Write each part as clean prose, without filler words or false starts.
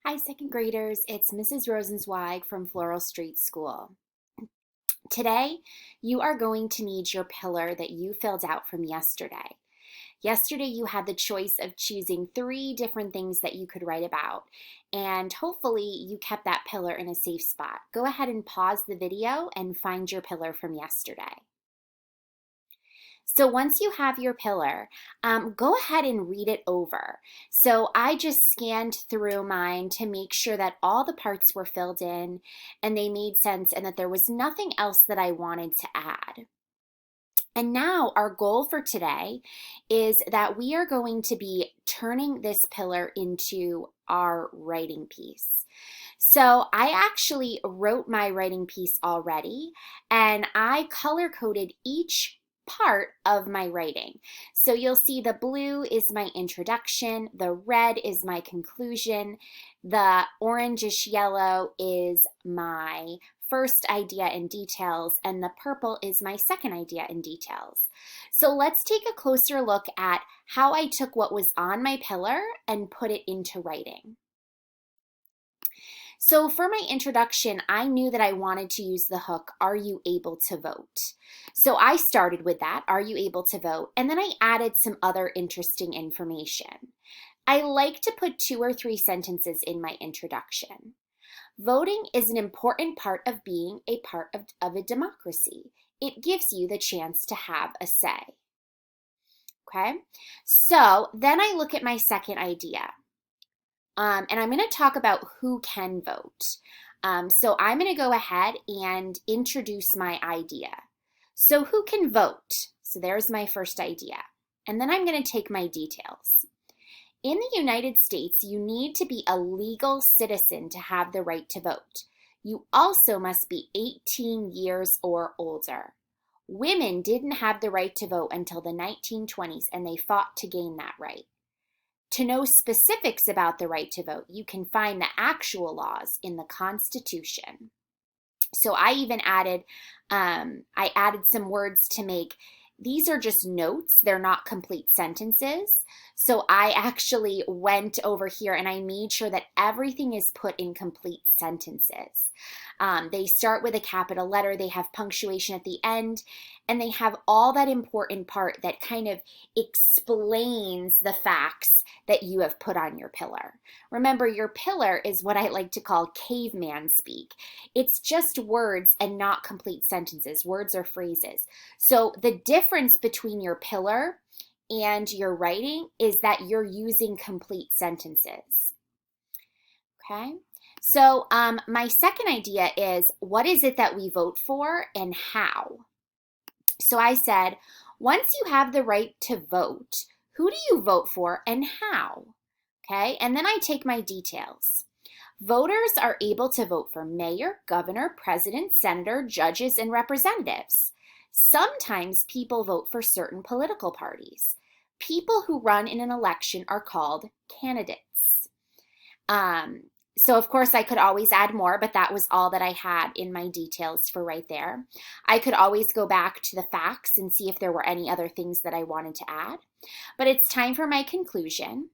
Hi, second graders. It's Mrs. Rosenzweig from Floral Street School. Today, you are going to need your pillar that you filled out from yesterday. Yesterday, you had the choice of choosing 3 different things that you could write about, and hopefully, you kept that pillar in a safe spot. Go ahead and pause the video and find your pillar from yesterday. So once you have your pillar, go ahead and read it over. So I just scanned through mine to make sure that all the parts were filled in and they made sense and that there was nothing else that I wanted to add. And now our goal for today is that we are going to be turning this pillar into our writing piece. So I actually wrote my writing piece already, and I color coded each part of my writing. So you'll see the blue is my introduction, the red is my conclusion, the orangish yellow is my first idea and details, and the purple is my second idea and details. So let's take a closer look at how I took what was on my pillar and put it into writing. So for my introduction, I knew that I wanted to use the hook, "Are you able to vote?" So I started with that, "Are you able to vote?" And then I added some other interesting information. I like to put 2 or 3 sentences in my introduction. Voting is an important part of being a part of a democracy. It gives you the chance to have a say. Okay, so then I look at my second idea. And I'm going to talk about who can vote. So I'm going to go ahead and introduce my idea. So who can vote? So there's my first idea. And then I'm going to take my details. In the United States, you need to be a legal citizen to have the right to vote. You also must be 18 years or older. Women didn't have the right to vote until the 1920s, and they fought to gain that right. To know specifics about the right to vote, you can find the actual laws in the Constitution. So I even added, I added some words to make. These are just notes. They're not complete sentences. So I actually went over here and I made sure that everything is put in complete sentences. They start with a capital letter, they have punctuation at the end, and they have all that important part that kind of explains the facts that you have put on your pillar. Remember, your pillar is what I like to call caveman speak. It's just words and not complete sentences. Words are phrases. So the difference between your pillar and your writing is that you're using complete sentences. Okay, so my second idea is, what is it that we vote for and how? So I said, once you have the right to vote, who do you vote for and how? Okay, and then I take my details. Voters are able to vote for mayor, governor, president, senator, judges, and representatives. Sometimes people vote for certain political parties. People who run in an election are called candidates. So of course I could always add more, but that was all that I had in my details for right there. I could always go back to the facts and see if there were any other things that I wanted to add. But it's time for my conclusion.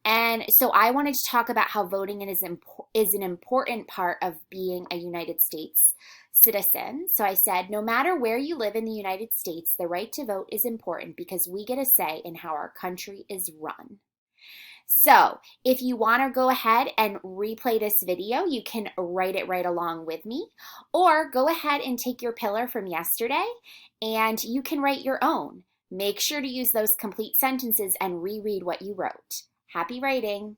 And so I wanted to talk about how voting is an important part of being a United States citizen. So I said, no matter where you live in the United States, the right to vote is important because we get a say in how our country is run. So if you want to go ahead and replay this video, you can write it right along with me, or go ahead and take your pillar from yesterday and you can write your own. Make sure to use those complete sentences and reread what you wrote. Happy writing!